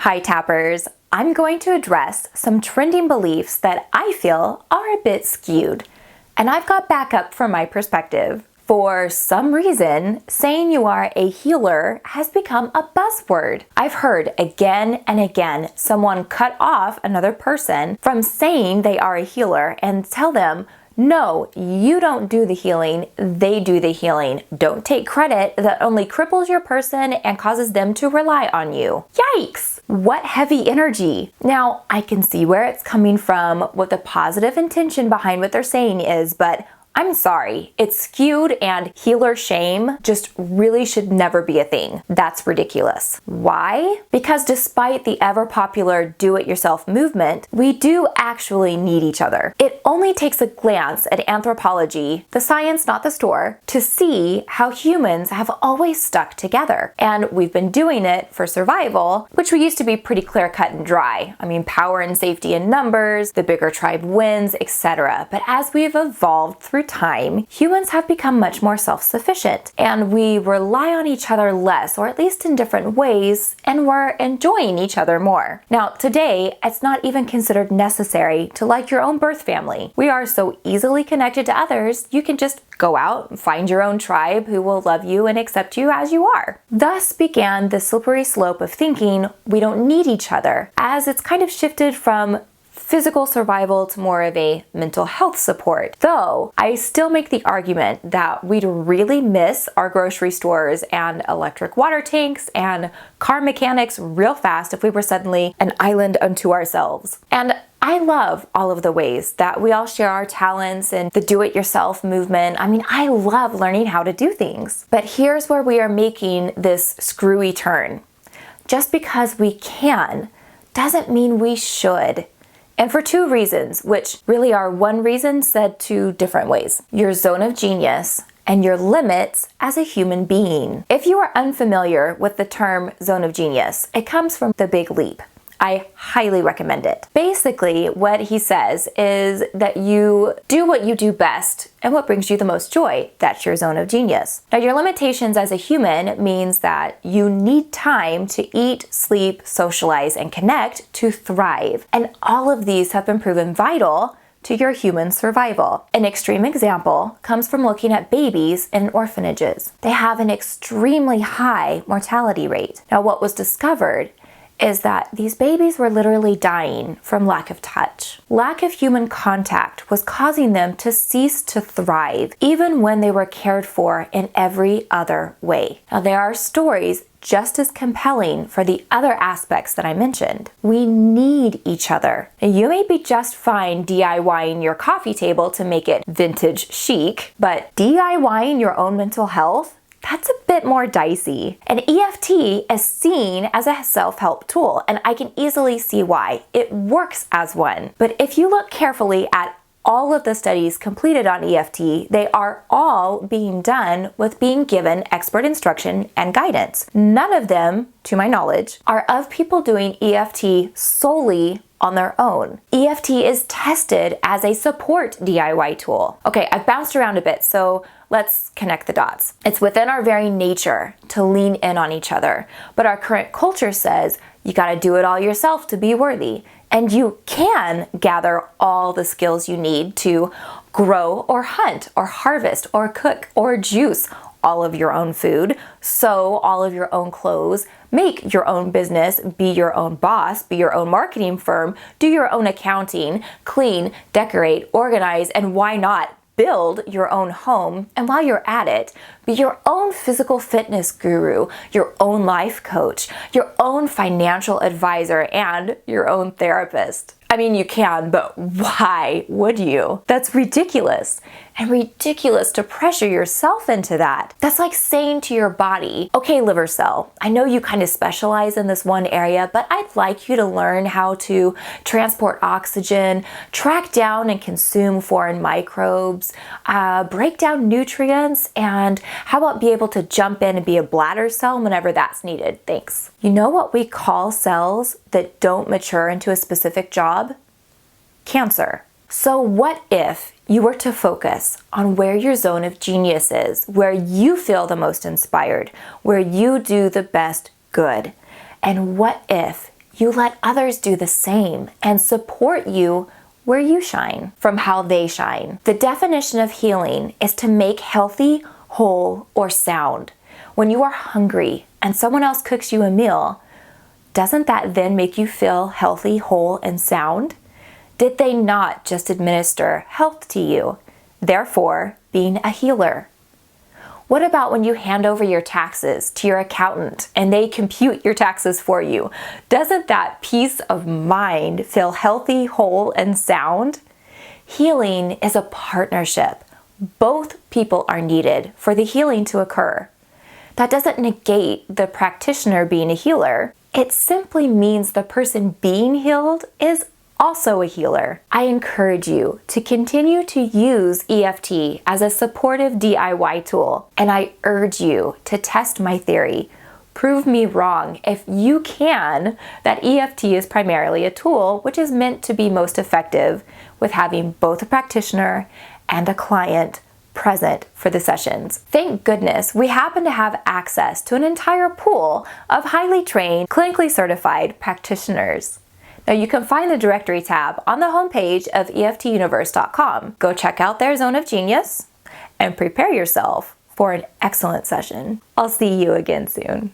Hi Tappers, I'm going to address some trending beliefs that I feel are a bit skewed. And I've got backup from my perspective. For some reason, saying you are a healer has become a buzzword. I've heard again and again someone cut off another person from saying they are a healer and tell them, no, you don't do the healing, they do the healing. Don't take credit, that only cripples your person and causes them to rely on you. Yikes! What heavy energy. Now, I can see where it's coming from, what the positive intention behind what they're saying is, but I'm sorry, it's skewed and healer shame just really should never be a thing. That's ridiculous. Why? Because despite the ever popular do-it-yourself movement, we do actually need each other. It only takes a glance at anthropology, the science not the store, to see how humans have always stuck together. And we've been doing it for survival, which we used to be pretty clear cut and dry. I mean, power and safety in numbers, the bigger tribe wins, etc. But as we've evolved through time, humans have become much more self-sufficient, and we rely on each other less, or at least in different ways, and we're enjoying each other more. Now, today, it's not even considered necessary to like your own birth family. We are so easily connected to others, you can just go out and find your own tribe who will love you and accept you as you are. Thus began the slippery slope of thinking we don't need each other, as it's kind of shifted from physical survival to more of a mental health support. Though, I still make the argument that we'd really miss our grocery stores and electric water tanks and car mechanics real fast if we were suddenly an island unto ourselves. And I love all of the ways that we all share our talents and the do-it-yourself movement. I mean, I love learning how to do things. But here's where we are making this screwy turn. Just because we can doesn't mean we should. And for two reasons, which really are one reason said two different ways. Your zone of genius and your limits as a human being. If you are unfamiliar with the term zone of genius, it comes from The Big Leap. I highly recommend it. Basically, what he says is that you do what you do best and what brings you the most joy. That's your zone of genius. Now, your limitations as a human means that you need time to eat, sleep, socialize, and connect to thrive. And all of these have been proven vital to your human survival. An extreme example comes from looking at babies in orphanages. They have an extremely high mortality rate. Now, what was discovered is that these babies were literally dying from lack of touch. Lack of human contact was causing them to cease to thrive, even when they were cared for in every other way. Now, there are stories just as compelling for the other aspects that I mentioned. We need each other. Now, you may be just fine DIYing your coffee table to make it vintage chic, but DIYing your own mental health? That's a bit more dicey. And EFT is seen as a self-help tool, and I can easily see why. It works as one. But if you look carefully at all of the studies completed on EFT, they are all being done with being given expert instruction and guidance. None of them, to my knowledge, are of people doing EFT solely on their own. EFT is tested as a support DIY tool. Okay, I've bounced around a bit, so let's connect the dots. It's within our very nature to lean in on each other, but our current culture says you gotta do it all yourself to be worthy. And you can gather all the skills you need to grow or hunt or harvest or cook or juice all of your own food, sew all of your own clothes, make your own business, be your own boss, be your own marketing firm, do your own accounting, clean, decorate, organize, and why not build your own home, and while you're at it, be your own physical fitness guru, your own life coach, your own financial advisor, and your own therapist. I mean, you can, but why would you? That's ridiculous. And ridiculous to pressure yourself into that. That's like saying to your body, okay, liver cell, I know you kind of specialize in this one area, but I'd like you to learn how to transport oxygen, track down and consume foreign microbes, break down nutrients, and how about be able to jump in and be a bladder cell whenever that's needed? Thanks. You know what we call cells that don't mature into a specific job? Cancer. So what if you were to focus on where your zone of genius is, where you feel the most inspired, where you do the best good? And what if you let others do the same and support you where you shine from how they shine. The definition of healing is to make healthy, whole, or sound. When you are hungry and someone else cooks you a meal, doesn't that then make you feel healthy, whole, and sound? Did they not just administer health to you, therefore being a healer? What about when you hand over your taxes to your accountant and they compute your taxes for you? Doesn't that peace of mind feel healthy, whole, and sound? Healing is a partnership. Both people are needed for the healing to occur. That doesn't negate the practitioner being a healer. It simply means the person being healed is also a healer. I encourage you to continue to use EFT as a supportive DIY tool, and I urge you to test my theory. Prove me wrong, if you can, that EFT is primarily a tool which is meant to be most effective with having both a practitioner and a client present for the sessions. Thank goodness we happen to have access to an entire pool of highly trained, clinically certified practitioners. Now you can find the directory tab on the homepage of EFTuniverse.com. Go check out their Zone of Genius and prepare yourself for an excellent session. I'll see you again soon.